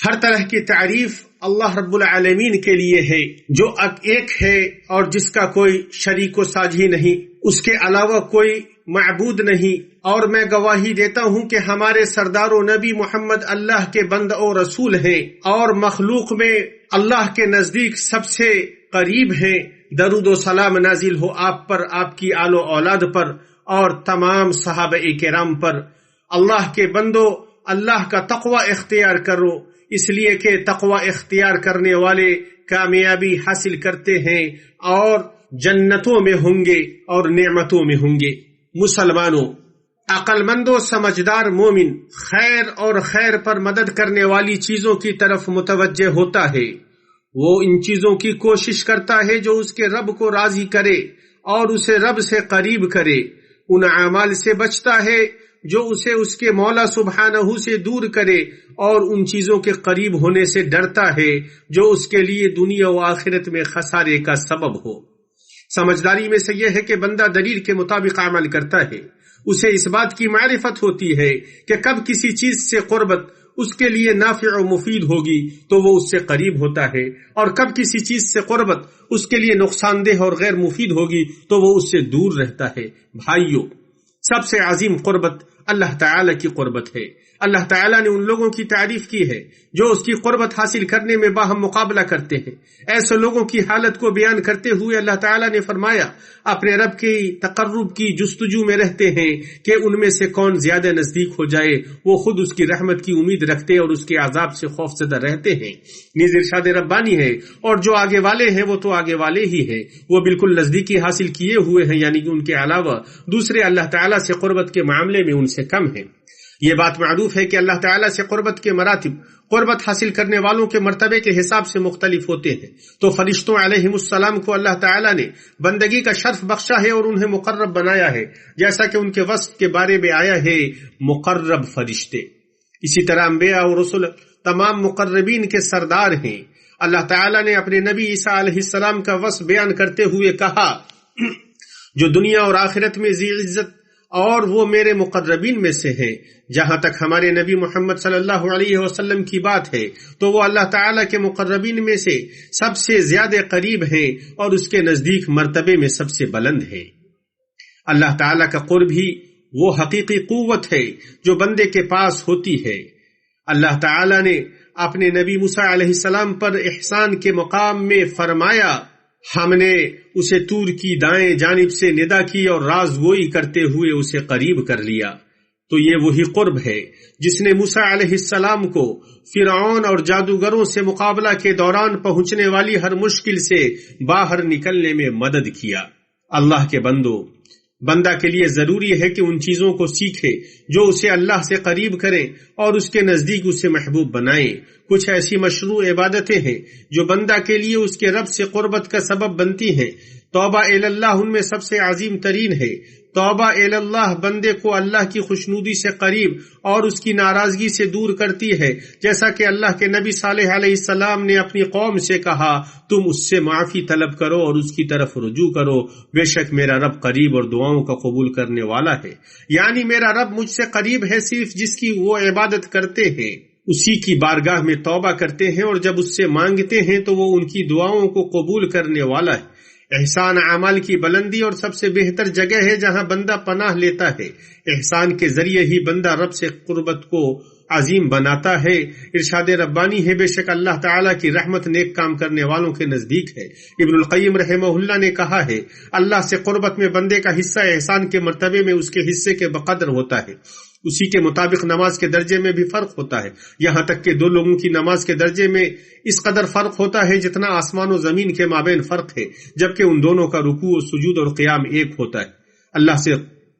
ہر طرح کی تعریف اللہ رب العالمین کے لیے ہے جو ایک ہے اور جس کا کوئی شریک و ساجی نہیں، اس کے علاوہ کوئی معبود نہیں، اور میں گواہی دیتا ہوں کہ ہمارے سردار و نبی محمد اللہ کے بندہ و رسول ہیں اور مخلوق میں اللہ کے نزدیک سب سے قریب ہیں۔ درود و سلام نازل ہو آپ پر، آپ کی آل و اولاد پر اور تمام صحابہ کرام پر۔ اللہ کے بندو، اللہ کا تقوی اختیار کرو، اس لیے کہ تقوی اختیار کرنے والے کامیابی حاصل کرتے ہیں اور جنتوں میں ہوں گے اور نعمتوں میں ہوں گے۔ مسلمانوں، عقل مند و سمجھدار مومن خیر اور خیر پر مدد کرنے والی چیزوں کی طرف متوجہ ہوتا ہے۔ وہ ان چیزوں کی کوشش کرتا ہے جو اس کے رب کو راضی کرے اور اسے رب سے قریب کرے، ان اعمال سے بچتا ہے جو اسے اس کے مولا سبحانہ سے دور کرے، اور ان چیزوں کے قریب ہونے سے ڈرتا ہے جو اس کے لیے دنیا و آخرت میں خسارے کا سبب ہو۔ سمجھداری میں سے یہ ہے کہ بندہ دلیل کے مطابق عمل کرتا ہے، اسے اس بات کی معرفت ہوتی ہے کہ کب کسی چیز سے قربت اس کے لیے نافع و مفید ہوگی تو وہ اس سے قریب ہوتا ہے، اور کب کسی چیز سے قربت اس کے لیے نقصان دہ اور غیر مفید ہوگی تو وہ اس سے دور رہتا ہے۔ بھائیو، سب سے عظیم قربت اللہ تعالی کی قربت ہے۔ اللہ تعالیٰ نے ان لوگوں کی تعریف کی ہے جو اس کی قربت حاصل کرنے میں باہم مقابلہ کرتے ہیں۔ ایسے لوگوں کی حالت کو بیان کرتے ہوئے اللہ تعالیٰ نے فرمایا، اپنے رب کی تقرب کی جستجو میں رہتے ہیں کہ ان میں سے کون زیادہ نزدیک ہو جائے، وہ خود اس کی رحمت کی امید رکھتے اور اس کے عذاب سے خوفزدہ رہتے ہیں۔ نیز ارشاد ربانی ہے، اور جو آگے والے ہیں وہ تو آگے والے ہی ہیں، وہ بالکل نزدیکی حاصل کیے ہوئے ہیں، یعنی کہ ان کے علاوہ دوسرے اللہ تعالیٰ سے قربت کے معاملے میں ان سے کم ہیں۔ یہ بات معروف ہے کہ اللہ تعالیٰ سے قربت کے مراتب قربت حاصل کرنے والوں کے مرتبے کے حساب سے مختلف ہوتے ہیں۔ تو فرشتوں علیہم السلام کو اللہ تعالیٰ نے بندگی کا شرف بخشا ہے اور انہیں مقرب بنایا ہے، جیسا کہ ان کے وصف کے بارے میں آیا ہے، مقرب فرشتے۔ اسی طرح انبیاء اور رسل تمام مقربین کے سردار ہیں۔ اللہ تعالیٰ نے اپنے نبی عیسیٰ علیہ السلام کا وصف بیان کرتے ہوئے کہا، جو دنیا اور آخرت میں ذی عزت اور وہ میرے مقربین میں سے ہیں۔ جہاں تک ہمارے نبی محمد صلی اللہ علیہ وسلم کی بات ہے تو وہ اللہ تعالیٰ کے مقربین میں سے سب سے زیادہ قریب ہیں اور اس کے نزدیک مرتبے میں سب سے بلند ہے۔ اللہ تعالیٰ کا قرب ہی وہ حقیقی قوت ہے جو بندے کے پاس ہوتی ہے۔ اللہ تعالیٰ نے اپنے نبی موسیٰ علیہ السلام پر احسان کے مقام میں فرمایا، ہم نے اسے طور کی دائیں جانب سے ندا کی اور راز گوئی کرتے ہوئے اسے قریب کر لیا۔ تو یہ وہی قرب ہے جس نے موسیٰ علیہ السلام کو فرعون اور جادوگروں سے مقابلہ کے دوران پہنچنے والی ہر مشکل سے باہر نکلنے میں مدد کیا۔ اللہ کے بندہ کے لیے ضروری ہے کہ ان چیزوں کو سیکھے جو اسے اللہ سے قریب کریں اور اس کے نزدیک اسے محبوب بنائیں۔ کچھ ایسی مشروع عبادتیں ہیں جو بندہ کے لیے اس کے رب سے قربت کا سبب بنتی ہیں۔ توبہ اللہ ان میں سب سے عظیم ترین ہے۔ توبہ اللہ بندے کو اللہ کی خوشنودی سے قریب اور اس کی ناراضگی سے دور کرتی ہے، جیسا کہ اللہ کے نبی صالح علیہ السلام نے اپنی قوم سے کہا، تم اس سے معافی طلب کرو اور اس کی طرف رجوع کرو، بے شک میرا رب قریب اور دعاؤں کا قبول کرنے والا ہے۔ یعنی میرا رب مجھ سے قریب ہے صرف جس کی وہ عبادت کرتے ہیں، اسی کی بارگاہ میں توبہ کرتے ہیں، اور جب اس سے مانگتے ہیں تو وہ ان کی دعاؤں کو قبول کرنے والا ہے۔ احسان اعمال کی بلندی اور سب سے بہتر جگہ ہے جہاں بندہ پناہ لیتا ہے۔ احسان کے ذریعے ہی بندہ رب سے قربت کو عظیم بناتا ہے۔ ارشاد ربانی ہے، بے شک اللہ تعالیٰ کی رحمت نیک کام کرنے والوں کے نزدیک ہے۔ ابن القیم رحمہ اللہ نے کہا ہے، اللہ سے قربت میں بندے کا حصہ احسان کے مرتبے میں اس کے حصے کے بقدر ہوتا ہے۔ اسی کے مطابق نماز کے درجے میں بھی فرق ہوتا ہے، یہاں تک کہ دو لوگوں کی نماز کے درجے میں اس قدر فرق ہوتا ہے جتنا آسمان و زمین کے مابین فرق ہے، جبکہ ان دونوں کا رکوع و سجود اور قیام ایک ہوتا ہے۔ اللہ سے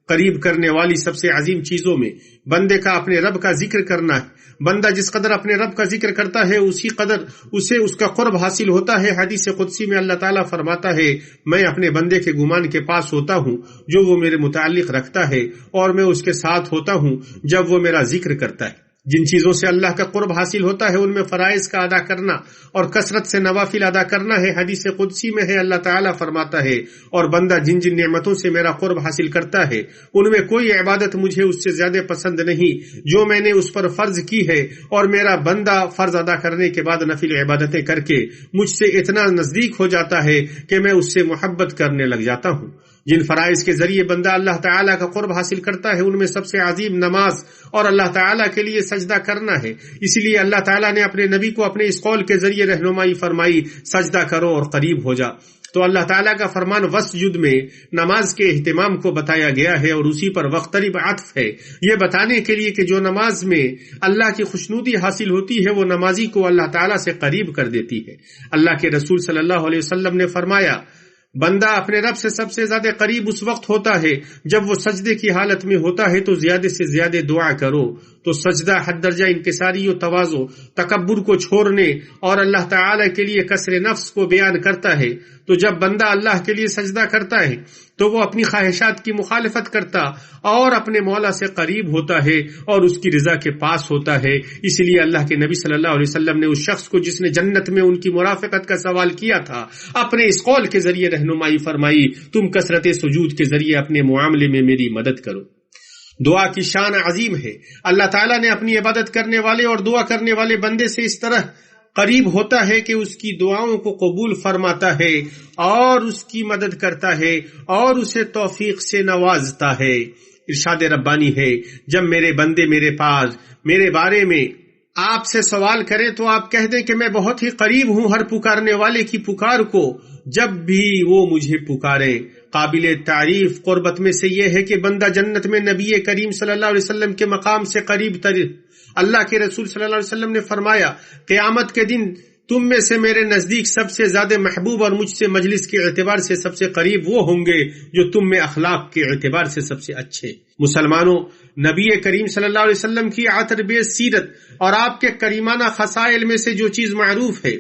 قریب کرنے والی سب سے عظیم چیزوں میں بندے کا اپنے رب کا ذکر کرنا ہے۔ بندہ جس قدر اپنے رب کا ذکر کرتا ہے اسی قدر اسے اس کا قرب حاصل ہوتا ہے۔ حدیث قدسی میں اللہ تعالیٰ فرماتا ہے، میں اپنے بندے کے گمان کے پاس ہوتا ہوں جو وہ میرے متعلق رکھتا ہے، اور میں اس کے ساتھ ہوتا ہوں جب وہ میرا ذکر کرتا ہے۔ جن چیزوں سے اللہ کا قرب حاصل ہوتا ہے ان میں فرائض کا ادا کرنا اور کثرت سے نوافل ادا کرنا ہے۔ حدیث قدسی میں ہے، اللہ تعالیٰ فرماتا ہے، اور بندہ جن جن نعمتوں سے میرا قرب حاصل کرتا ہے ان میں کوئی عبادت مجھے اس سے زیادہ پسند نہیں جو میں نے اس پر فرض کی ہے، اور میرا بندہ فرض ادا کرنے کے بعد نفل عبادتیں کر کے مجھ سے اتنا نزدیک ہو جاتا ہے کہ میں اس سے محبت کرنے لگ جاتا ہوں۔ جن فرائض کے ذریعے بندہ اللہ تعالیٰ کا قرب حاصل کرتا ہے ان میں سب سے عظیم نماز اور اللہ تعالیٰ کے لیے سجدہ کرنا ہے۔ اس لیے اللہ تعالیٰ نے اپنے نبی کو اپنے اس قول کے ذریعے رہنمائی فرمائی، سجدہ کرو اور قریب ہو جا۔ تو اللہ تعالیٰ کا فرمان وسجد میں نماز کے اہتمام کو بتایا گیا ہے، اور اسی پر وقترب عطف ہے، یہ بتانے کے لیے کہ جو نماز میں اللہ کی خوشنودی حاصل ہوتی ہے وہ نمازی کو اللہ تعالیٰ سے قریب کر دیتی ہے۔ اللہ کے رسول صلی اللہ علیہ وسلم نے فرمایا، بندہ اپنے رب سے سب سے زیادہ قریب اس وقت ہوتا ہے جب وہ سجدے کی حالت میں ہوتا ہے، تو زیادہ سے زیادہ دعا کرو۔ تو سجدہ حد درجہ انکساری و تواضع، تکبر کو چھوڑنے اور اللہ تعالی کے لیے کسر نفس کو بیان کرتا ہے۔ تو جب بندہ اللہ کے لیے سجدہ کرتا ہے تو وہ اپنی خواہشات کی مخالفت کرتا اور اپنے مولا سے قریب ہوتا ہے اور اس کی رضا کے پاس ہوتا ہے۔ اس لیے اللہ کے نبی صلی اللہ علیہ وسلم نے اس شخص کو جس نے جنت میں ان کی مرافقت کا سوال کیا تھا اپنے اس قول کے ذریعے رہنمائی فرمائی، تم کثرت سجود کے ذریعے اپنے معاملے میں میری مدد کرو۔ دعا کی شان عظیم ہے۔ اللہ تعالیٰ نے اپنی عبادت کرنے والے اور دعا کرنے والے بندے سے اس طرح قریب ہوتا ہے کہ اس کی دعاؤں کو قبول فرماتا ہے اور اس کی مدد کرتا ہے اور اسے توفیق سے نوازتا ہے۔ ارشاد ربانی ہے، جب میرے بندے میرے پاس میرے بارے میں آپ سے سوال کریں تو آپ کہہ دیں کہ میں بہت ہی قریب ہوں ہر پکارنے والے کی پکار کو جب بھی وہ مجھے پکارے۔ قابل تعریف قربت میں سے یہ ہے کہ بندہ جنت میں نبی کریم صلی اللہ علیہ وسلم کے مقام سے قریب تر۔ اللہ کے رسول صلی اللہ علیہ وسلم نے فرمایا، قیامت کے دن تم میں سے میرے نزدیک سب سے زیادہ محبوب اور مجھ سے مجلس کے اعتبار سے سب سے قریب وہ ہوں گے جو تم میں اخلاق کے اعتبار سے سب سے اچھے۔ مسلمانوں، نبی کریم صلی اللہ علیہ وسلم کی عطر بیز سیرت اور آپ کے کریمانہ خصائل میں سے جو چیز معروف ہے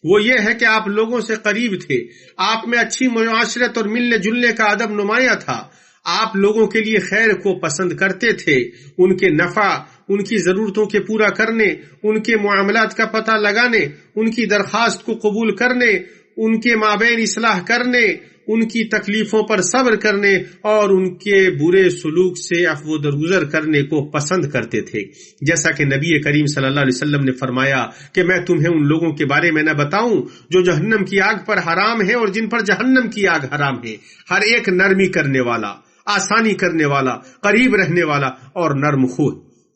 وہ یہ ہے کہ آپ لوگوں سے قریب تھے، آپ میں اچھی معاشرت اور ملنے جلنے کا ادب نمایاں تھا، آپ لوگوں کے لیے خیر کو پسند کرتے تھے، ان کے نفع، ان کی ضرورتوں کے پورا کرنے، ان کے معاملات کا پتہ لگانے، ان کی درخواست کو قبول کرنے، ان کے مابین اصلاح کرنے، ان کی تکلیفوں پر صبر کرنے اور ان کے برے سلوک سے عفو درگزر کرنے کو پسند کرتے تھے۔ جیسا کہ نبی کریم صلی اللہ علیہ وسلم نے فرمایا کہ میں تمہیں ان لوگوں کے بارے میں نہ بتاؤں جو جہنم کی آگ پر حرام ہے اور جن پر جہنم کی آگ حرام ہے۔ ہر ایک نرمی کرنے والا، آسانی کرنے والا، قریب رہنے والا اور نرم خو،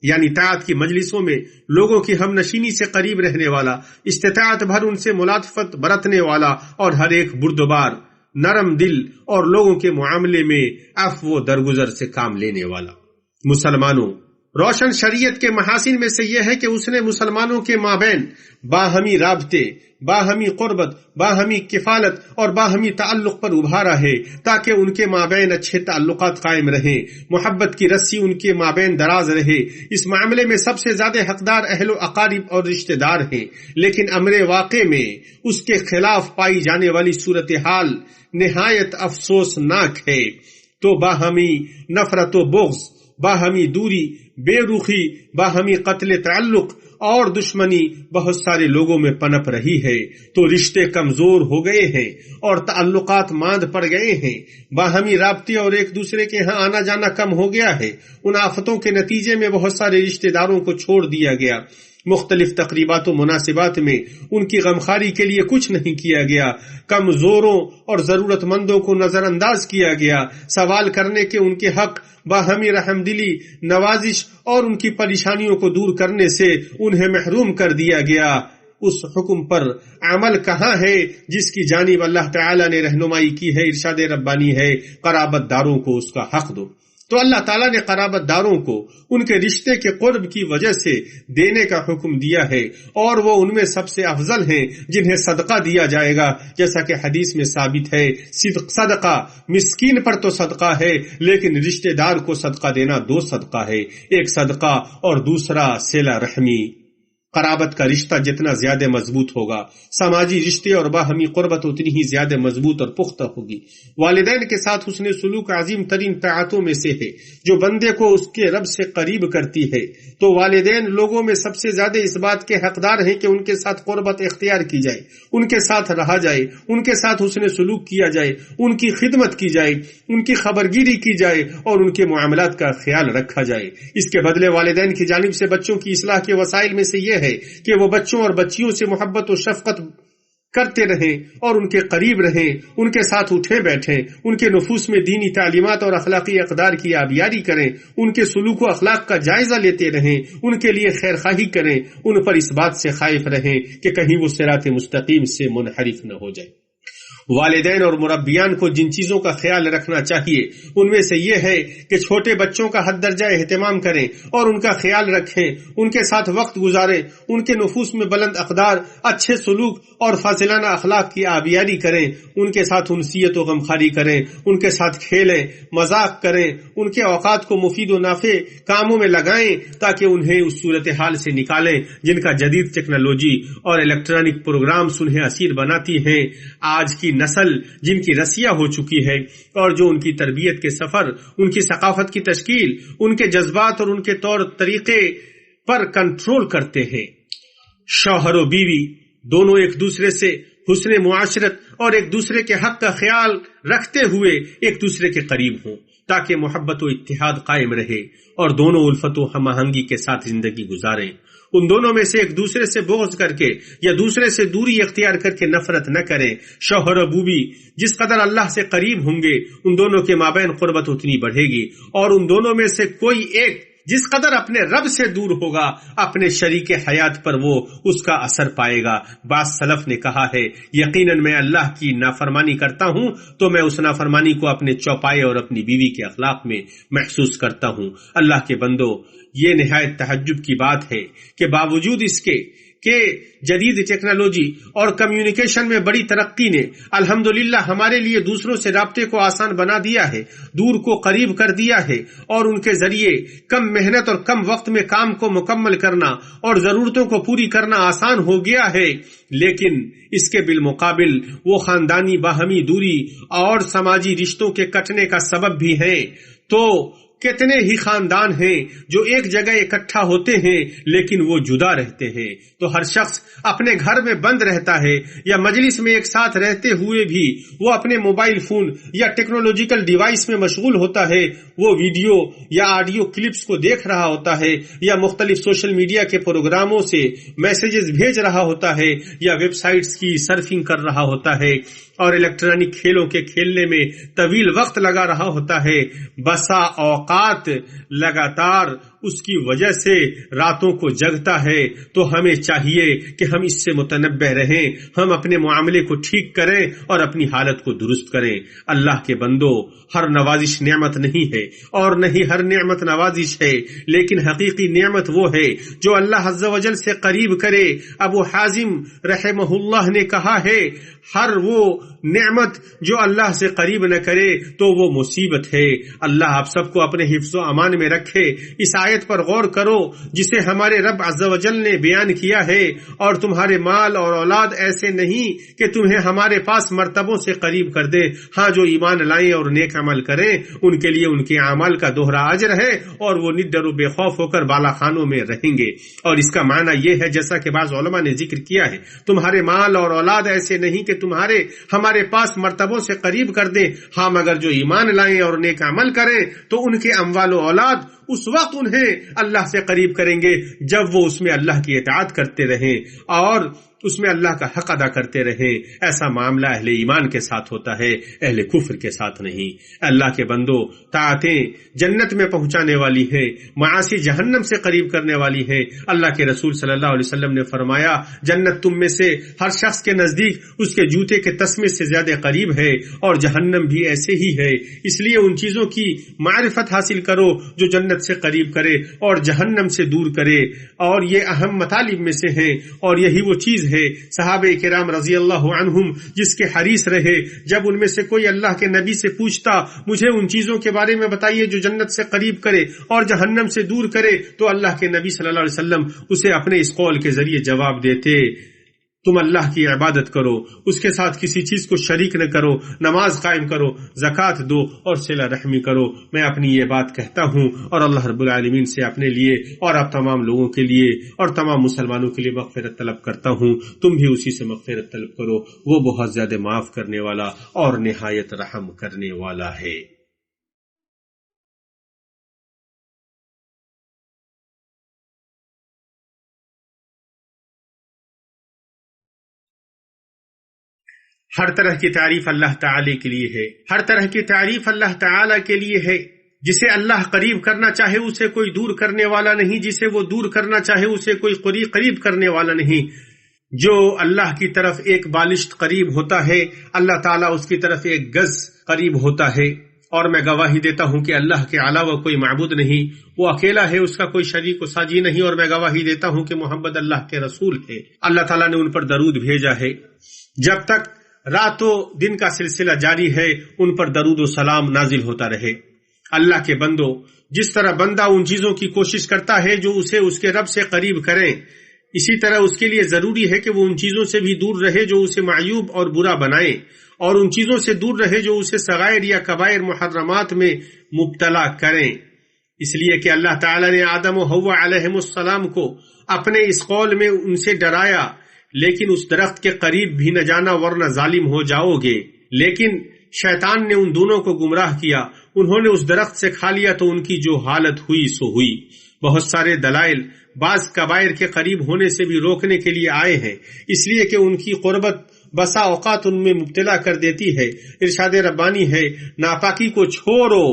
یعنی طاعت کی مجلسوں میں لوگوں کی ہم نشینی سے قریب رہنے والا، استطاعت بھر ان سے ملاطفت برتنے والا اور ہر ایک بردبار، نرم دل اور لوگوں کے معاملے میں عفو و درگزر سے کام لینے والا۔ مسلمانوں، روشن شریعت کے محاسن میں سے یہ ہے کہ اس نے مسلمانوں کے مابین باہمی رابطے، باہمی قربت، باہمی کفالت اور باہمی تعلق پر ابھارا ہے تاکہ ان کے مابین اچھے تعلقات قائم رہیں، محبت کی رسی ان کے مابین دراز رہے۔ اس معاملے میں سب سے زیادہ حقدار اہل و اقارب اور رشتہ دار ہیں، لیکن امر واقع میں اس کے خلاف پائی جانے والی صورتحال نہایت افسوسناک ہے۔ تو باہمی نفرت و بغض، باہمی دوری، بے رخی، باہمی قتل تعلق اور دشمنی بہت سارے لوگوں میں پنپ رہی ہے، تو رشتے کمزور ہو گئے ہیں اور تعلقات ماند پڑ گئے ہیں، باہمی رابطے اور ایک دوسرے کے ہاں آنا جانا کم ہو گیا ہے۔ ان آفتوں کے نتیجے میں بہت سارے رشتہ داروں کو چھوڑ دیا گیا، مختلف تقریبات و مناسبات میں ان کی غمخواری کے لیے کچھ نہیں کیا گیا، کمزوروں اور ضرورت مندوں کو نظر انداز کیا گیا، سوال کرنے کے ان کے حق، باہمی رحم دلی، نوازش اور ان کی پریشانیوں کو دور کرنے سے انہیں محروم کر دیا گیا۔ اس حکم پر عمل کہاں ہے جس کی جانب اللہ تعالی نے رہنمائی کی ہے؟ ارشاد ربانی ہے، قرابت داروں کو اس کا حق دو۔ تو اللہ تعالیٰ نے قرابت داروں کو ان کے رشتے کے قرب کی وجہ سے دینے کا حکم دیا ہے، اور وہ ان میں سب سے افضل ہیں جنہیں صدقہ دیا جائے گا، جیسا کہ حدیث میں ثابت ہے، صدقہ مسکین پر تو صدقہ ہے لیکن رشتے دار کو صدقہ دینا دو صدقہ ہے، ایک صدقہ اور دوسرا صلہ رحمی۔ قرابت کا رشتہ جتنا زیادہ مضبوط ہوگا، سماجی رشتے اور باہمی قربت اتنی ہی زیادہ مضبوط اور پختہ ہوگی۔ والدین کے ساتھ حسن سلوک عظیم ترین طاعتوں میں سے ہے جو بندے کو اس کے رب سے قریب کرتی ہے۔ تو والدین لوگوں میں سب سے زیادہ اس بات کے حقدار ہیں کہ ان کے ساتھ قربت اختیار کی جائے، ان کے ساتھ رہا جائے، ان کے ساتھ حسن سلوک کیا جائے، ان کی خدمت کی جائے، ان کی خبرگیری کی جائے اور ان کے معاملات کا خیال رکھا جائے۔ اس کے بدلے والدین کی جانب سے بچوں کی اصلاح کے وسائل میں سے یہ ہے کہ وہ بچوں اور بچیوں سے محبت و شفقت کرتے رہیں اور ان کے قریب رہیں، ان کے ساتھ اٹھیں بیٹھیں، ان کے نفوس میں دینی تعلیمات اور اخلاقی اقدار کی آبیاری کریں، ان کے سلوک و اخلاق کا جائزہ لیتے رہیں، ان کے لیے خیر خواہی کریں، ان پر اس بات سے خائف رہیں کہ کہیں وہ صراط مستقیم سے منحرف نہ ہو جائے۔ والدین اور مربیان کو جن چیزوں کا خیال رکھنا چاہیے ان میں سے یہ ہے کہ چھوٹے بچوں کا حد درجہ اہتمام کریں اور ان کا خیال رکھیں، ان کے ساتھ وقت گزاریں، ان کے نفوس میں بلند اقدار، اچھے سلوک اور فاضلانہ اخلاق کی آبیاری کریں، ان کے ساتھ انسیت و غمخواری کریں، ان کے ساتھ کھیلیں، مذاق کریں، ان کے اوقات کو مفید و نافع کاموں میں لگائیں تاکہ انہیں اس صورتحال سے نکالیں جن کا جدید ٹیکنالوجی اور الیکٹرانک پروگرامز انہیں اسیر بناتی ہیں۔ آج کی نسل جن کی رسیہ ہو چکی ہے اور جو ان کی تربیت کے سفر، ان کی ثقافت کی تشکیل، ان کے جذبات اور ان کے طور طریقے پر کنٹرول کرتے ہیں۔ شوہر و بیوی دونوں ایک دوسرے سے حسن معاشرت اور ایک دوسرے کے حق کا خیال رکھتے ہوئے ایک دوسرے کے قریب ہوں تاکہ محبت و اتحاد قائم رہے اور دونوں الفت و ہم آہنگی کے ساتھ زندگی گزاریں۔ ان دونوں میں سے ایک دوسرے سے بغض کر کے یا دوسرے سے دوری اختیار کر کے نفرت نہ کریں۔ شوہر و بیوی جس قدر اللہ سے قریب ہوں گے ان دونوں کے مابین قربت اتنی بڑھے گی، اور ان دونوں میں سے کوئی ایک جس قدر اپنے رب سے دور ہوگا اپنے شریک حیات پر وہ اس کا اثر پائے گا۔ بعض سلف نے کہا ہے، یقیناً میں اللہ کی نافرمانی کرتا ہوں تو میں اس نافرمانی کو اپنے چوپائے اور اپنی بیوی کے اخلاق میں محسوس کرتا ہوں۔ اللہ کے بندو، یہ نہایت تعجب کی بات ہے کہ باوجود اس کے کہ جدید ٹیکنالوجی اور کمیونیکیشن میں بڑی ترقی نے الحمدللہ ہمارے لیے دوسروں سے رابطے کو آسان بنا دیا ہے، دور کو قریب کر دیا ہے، اور ان کے ذریعے کم محنت اور کم وقت میں کام کو مکمل کرنا اور ضرورتوں کو پوری کرنا آسان ہو گیا ہے، لیکن اس کے بالمقابل وہ خاندانی باہمی دوری اور سماجی رشتوں کے کٹنے کا سبب بھی ہیں۔ تو کتنے ہی خاندان ہیں جو ایک جگہ اکٹھا ہوتے ہیں لیکن وہ جدا رہتے ہیں۔ تو ہر شخص اپنے گھر میں بند رہتا ہے یا مجلس میں ایک ساتھ رہتے ہوئے بھی وہ اپنے موبائل فون یا ٹیکنالوجیکل ڈیوائس میں مشغول ہوتا ہے، وہ ویڈیو یا آڈیو کلپس کو دیکھ رہا ہوتا ہے یا مختلف سوشل میڈیا کے پروگراموں سے میسیجز بھیج رہا ہوتا ہے یا ویب سائٹس کی سرفنگ کر رہا ہوتا ہے اور الیکٹرانک کھیلوں کے کھیلنے میں طویل وقت لگا رہا ہوتا ہے۔ بسا اوقات لگاتار اس کی وجہ سے راتوں کو جگتا ہے۔ تو ہمیں چاہیے کہ ہم اس سے متنبہ رہیں، ہم اپنے معاملے کو ٹھیک کریں اور اپنی حالت کو درست کریں۔ اللہ کے بندو، ہر نوازش نعمت نہیں ہے اور نہ ہی ہر نعمت نوازش ہے، لیکن حقیقی نعمت وہ ہے جو اللہ عز و جل سے قریب کرے۔ ابو حازم رحمہ اللہ نے کہا ہے، ہر وہ نعمت جو اللہ سے قریب نہ کرے تو وہ مصیبت ہے۔ اللہ آپ سب کو اپنے حفظ و امان میں رکھے۔ اس آیت پر غور کرو جسے ہمارے رب عز و جل نے بیان کیا ہے، اور تمہارے مال اور اولاد ایسے نہیں کہ تمہیں ہمارے پاس مرتبوں سے قریب کر دے۔ ہاں، جو ایمان لائیں اور نیک عمل کریں ان کے لیے ان کے اعمال کا دوہرا اجر ہے اور وہ نڈر و بے خوف ہو کر بالا خانوں میں رہیں گے۔ اور اس کا معنی یہ ہے، جیسا کہ بعض علماء نے ذکر کیا ہے، تمہارے مال اور اولاد ایسے نہیں کہ تمہارے ہمارے پاس مرتبوں سے قریب کر دیں، ہاں مگر جو ایمان لائیں اور نیک عمل کریں تو ان کے اموال و اولاد اس وقت انہیں اللہ سے قریب کریں گے جب وہ اس میں اللہ کی اطاعت کرتے رہیں اور اس میں اللہ کا حق ادا کرتے رہیں۔ ایسا معاملہ اہل ایمان کے ساتھ ہوتا ہے، اہل کفر کے ساتھ نہیں۔ اللہ کے بندو، طاعتیں جنت میں پہنچانے والی ہیں، معاصی جہنم سے قریب کرنے والی ہیں۔ اللہ کے رسول صلی اللہ علیہ وسلم نے فرمایا، جنت تم میں سے ہر شخص کے نزدیک اس کے جوتے کے تسمے سے زیادہ قریب ہے، اور جہنم بھی ایسے ہی ہے۔ اس لیے ان چیزوں کی معرفت حاصل کرو جو جنت سے قریب کرے اور جہنم سے دور کرے، اور یہ اہم مطالب میں سے ہیں، اور یہی وہ چیز ہے ہے صحابہ کرام رضی اللہ عنہم جس کے حریص رہے، جب ان میں سے کوئی اللہ کے نبی سے پوچھتا مجھے ان چیزوں کے بارے میں بتائیے جو جنت سے قریب کرے اور جہنم سے دور کرے، تو اللہ کے نبی صلی اللہ علیہ وسلم اسے اپنے اس قول کے ذریعے جواب دیتے، تم اللہ کی عبادت کرو، اس کے ساتھ کسی چیز کو شریک نہ کرو، نماز قائم کرو، زکوٰۃ دو اور صلہ رحمی کرو۔ میں اپنی یہ بات کہتا ہوں اور اللہ رب العالمین سے اپنے لیے اور اب تمام لوگوں کے لیے اور تمام مسلمانوں کے لیے مغفرت طلب کرتا ہوں، تم بھی اسی سے مغفرت طلب کرو، وہ بہت زیادہ معاف کرنے والا اور نہایت رحم کرنے والا ہے۔ ہر طرح کی تعریف اللہ تعالی کے لیے ہے، ہر طرح کی تعریف اللہ تعالی کے لیے ہے۔ جسے اللہ قریب کرنا چاہے اسے کوئی دور کرنے والا نہیں، جسے وہ دور کرنا چاہے اسے کوئی قریب کرنے والا نہیں۔ جو اللہ کی طرف ایک بالشت قریب ہوتا ہے، اللہ تعالیٰ اس کی طرف ایک گز قریب ہوتا ہے، اور میں گواہی دیتا ہوں کہ اللہ کے علاوہ کوئی معبود نہیں، وہ اکیلا ہے، اس کا کوئی شریک و ساجی نہیں، اور میں گواہی دیتا ہوں کہ محمد اللہ کے رسول ہے۔ اللہ تعالیٰ نے ان پر درود بھیجا ہے۔ جب تک رات و دن کا سلسلہ جاری ہے ان پر درود و سلام نازل ہوتا رہے۔ اللہ کے بندو، جس طرح بندہ ان چیزوں کی کوشش کرتا ہے جو اسے اس کے رب سے قریب کریں، اسی طرح اس کے لیے ضروری ہے کہ وہ ان چیزوں سے بھی دور رہے جو اسے معیوب اور برا بنائے، اور ان چیزوں سے دور رہے جو اسے صغائر یا کبائر محرمات میں مبتلا کریں۔ اس لیے کہ اللہ تعالی نے آدم و حوا علیہم السلام کو اپنے اس قول میں ان سے ڈرایا، لیکن اس درخت کے قریب بھی نہ جانا ورنہ ظالم ہو جاؤ گے۔ لیکن شیطان نے ان دونوں کو گمراہ کیا، انہوں نے اس درخت سے کھا لیا تو ان کی جو حالت ہوئی سو ہوئی۔ بہت سارے دلائل بعض کبائر کے قریب ہونے سے بھی روکنے کے لیے آئے ہیں، اس لیے کہ ان کی قربت بسا اوقات ان میں مبتلا کر دیتی ہے۔ ارشاد ربانی ہے، ناپاکی کو چھوڑو،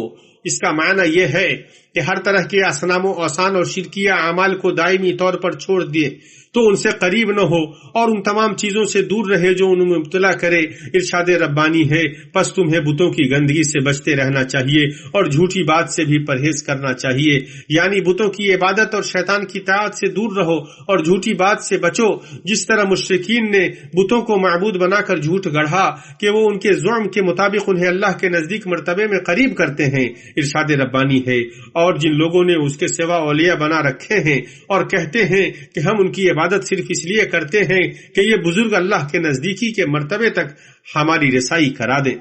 اس کا معنی یہ ہے کہ ہر طرح کے اصنام و اوثان اور شرکیہ اعمال کو دائمی طور پر چھوڑ دیے تو ان سے قریب نہ ہو اور ان تمام چیزوں سے دور رہے جو ان میں مبتلا کرے۔ ارشاد ربانی ہے، پس تمہیں بتوں کی گندگی سے بچتے رہنا چاہیے اور جھوٹی بات سے بھی پرہیز کرنا چاہیے، یعنی بتوں کی عبادت اور شیطان کی طاعت سے دور رہو اور جھوٹی بات سے بچو، جس طرح مشرکین نے بتوں کو معبود بنا کر جھوٹ گڑھا کہ وہ ان کے زعم کے مطابق انہیں اللہ کے نزدیک مرتبے میں قریب کرتے ہیں۔ ارشاد ربانی ہے، اور جن لوگوں نے اس کے سوا اولیاء بنا رکھے ہیں اور کہتے ہیں کہ ہم ان کی عبادت صرف اس لیے کرتے ہیں کہ یہ بزرگ اللہ کے نزدیکی کے مرتبے تک ہماری رسائی کرا دیں،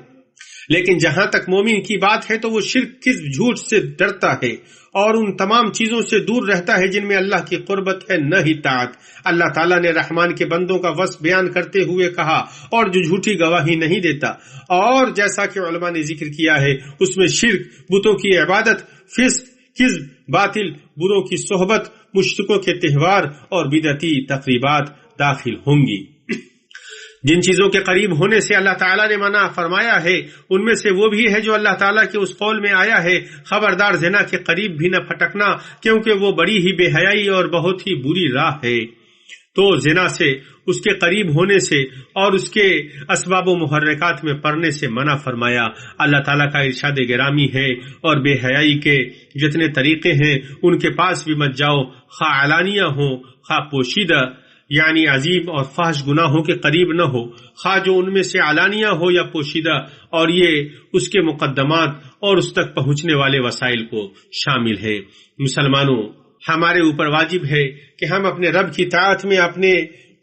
لیکن جہاں تک مومن کی بات ہے تو وہ شرک کس جھوٹ سے ڈرتا ہے اور ان تمام چیزوں سے دور رہتا ہے جن میں اللہ کی قربت ہے، نہ ہی طاعت۔ اللہ تعالیٰ نے رحمان کے بندوں کا وصف بیان کرتے ہوئے کہا، اور جو جھوٹی گواہی نہیں دیتا، اور جیسا کہ علماء نے ذکر کیا ہے اس میں شرک، بتوں کی عبادت، فسق، کذب، باطل، بروں کی صحبت، مشرکوں کے تہوار اور بدعتی تقریبات داخل ہوں گی۔ جن چیزوں کے قریب ہونے سے اللہ تعالیٰ نے منع فرمایا ہے ان میں سے وہ بھی ہے جو اللہ تعالیٰ کے اس قول میں آیا ہے، خبردار زنا کے قریب بھی نہ پھٹکنا کیونکہ وہ بڑی ہی بے حیائی اور بہت ہی بری راہ ہے۔ تو زنا سے، اس کے قریب ہونے سے اور اس کے اسباب و محرکات میں پڑنے سے منع فرمایا۔ اللہ تعالیٰ کا ارشاد گرامی ہے، اور بے حیائی کے جتنے طریقے ہیں ان کے پاس بھی مت جاؤ، خواہ علانیہ ہو خواہ پوشیدہ، یعنی عظیم اور فحش گناہوں کے قریب نہ ہو، خواہ جو ان میں سے علانیہ ہو یا پوشیدہ، اور یہ اس کے مقدمات اور اس تک پہنچنے والے وسائل کو شامل ہے۔ مسلمانوں، ہمارے اوپر واجب ہے کہ ہم اپنے رب کی طاعت میں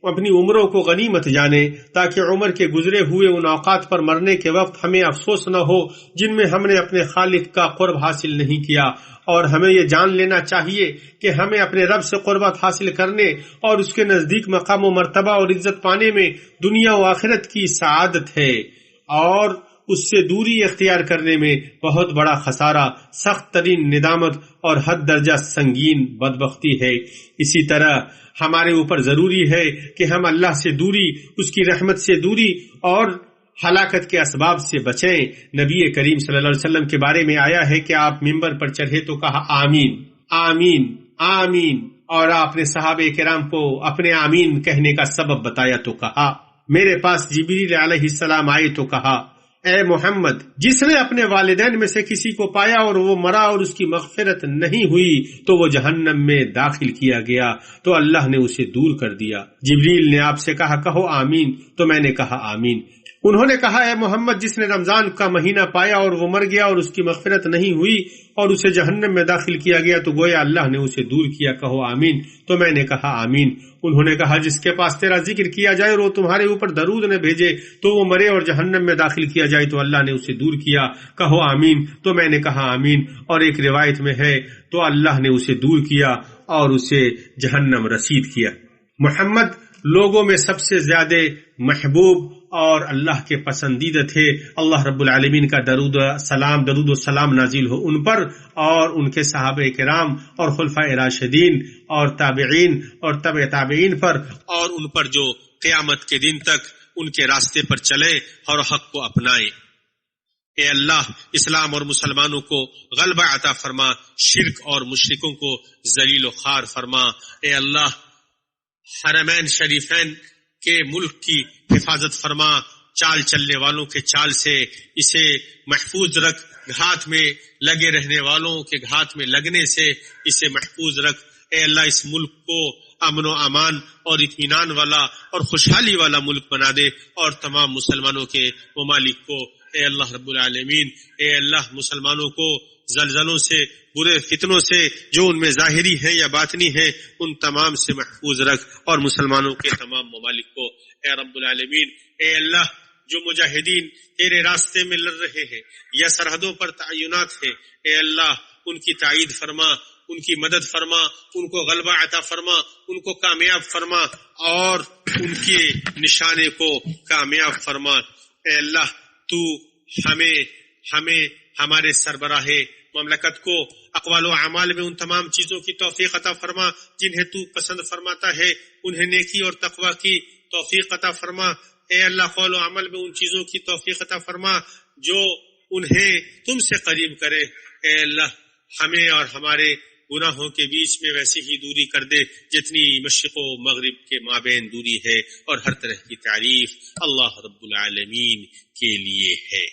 اپنی عمروں کو غنیمت جانیں، تاکہ عمر کے گزرے ہوئے ان اوقات پر مرنے کے وقت ہمیں افسوس نہ ہو جن میں ہم نے اپنے خالق کا قرب حاصل نہیں کیا۔ اور ہمیں یہ جان لینا چاہیے کہ ہمیں اپنے رب سے قربت حاصل کرنے اور اس کے نزدیک مقام و مرتبہ اور عزت پانے میں دنیا و آخرت کی سعادت ہے، اور اس سے دوری اختیار کرنے میں بہت بڑا خسارہ، سخت ترین ندامت اور حد درجہ سنگین بدبختی ہے۔ اسی طرح ہمارے اوپر ضروری ہے کہ ہم اللہ سے دوری، اس کی رحمت سے دوری اور ہلاکت کے اسباب سے بچیں۔ نبی کریم صلی اللہ علیہ وسلم کے بارے میں آیا ہے کہ آپ ممبر پر چڑھے تو کہا آمین آمین آمین، اور آپ نے صحابہ کرام کو اپنے آمین کہنے کا سبب بتایا تو کہا، میرے پاس جبریل علیہ السلام آئے تو کہا اے محمد جس نے اپنے والدین میں سے کسی کو پایا اور وہ مرا اور اس کی مغفرت نہیں ہوئی تو وہ جہنم میں داخل کیا گیا تو اللہ نے اسے دور کر دیا۔ جبریل نے آپ سے کہا کہو آمین، تو میں نے کہا آمین۔ انہوں نے کہا اے محمد جس نے رمضان کا مہینہ پایا اور وہ مر گیا اور اس کی مغفرت نہیں ہوئی اور اسے جہنم میں داخل کیا گیا تو گویا اللہ نے اسے دور کیا، کہو آمین، تو میں نے کہا آمین۔ انہوں نے کہا جس کے پاس تیرا ذکر کیا جائے اور وہ تمہارے اوپر درود نہ بھیجے تو وہ مرے اور جہنم میں داخل کیا جائے تو اللہ نے اسے دور کیا، کہو آمین، تو میں نے کہا آمین۔ اور ایک روایت میں ہے تو اللہ نے اسے دور کیا اور اسے جہنم رسید کیا۔ محمد لوگوں میں سب سے زیادہ محبوب اور اللہ کے پسندیدہ تھے۔ اللہ رب العالمین کا درود و سلام نازل ہو ان پر اور ان کے صحابہ کرام اور خلفائے راشدین اور تابعین اور تبع تابعین پر، اور ان پر جو قیامت کے دن تک ان کے راستے پر چلے اور حق کو اپنائے۔ اے اللہ اسلام اور مسلمانوں کو غلبہ عطا فرما، شرک اور مشرکوں کو ذلیل و خوار فرما۔ اے اللہ حرمین شریفین کے ملک کی حفاظت فرما، چال چلنے والوں کے چال سے اسے محفوظ رکھ، گھات میں لگے رہنے والوں کے گھات میں لگنے سے اسے محفوظ رکھ۔ اے اللہ اس ملک کو امن و امان اور اطمینان والا اور خوشحالی والا ملک بنا دے، اور تمام مسلمانوں کے ممالک کو اے اللہ رب العالمین، اے اللہ مسلمانوں کو زلزلوں سے، برے فتنوں سے جو ان میں ظاہری ہیں یا باطنی ہیں، ان تمام سے محفوظ رکھ، اور مسلمانوں کے تمام ممالک کو اے رب العالمین۔ اے اللہ جو مجاہدین تیرے راستے میں لڑ رہے ہیں یا سرحدوں پر تعینات ہیں، اے اللہ ان کی تائید فرما، ان کی مدد فرما، ان کو غلبہ عطا فرما، ان کو کامیاب فرما اور ان کے نشانے کو کامیاب فرما۔ اے اللہ تو ہمیں ہمارے سربراہ مملکت کو اقوال و اعمال میں ان تمام چیزوں کی توفیق عطا فرما جنہیں تو پسند فرماتا ہے، انہیں نیکی اور تقوی کی توفیق عطا فرما۔ اے اللہ قول و عمل میں ان چیزوں کی توفیق عطا فرما جو انہیں تم سے قریب کرے۔ اے اللہ ہمیں اور ہمارے گناہوں کے بیچ میں ویسی ہی دوری کر دے جتنی مشرق و مغرب کے مابین دوری ہے، اور ہر طرح کی تعریف اللہ رب العالمین کے لیے ہے۔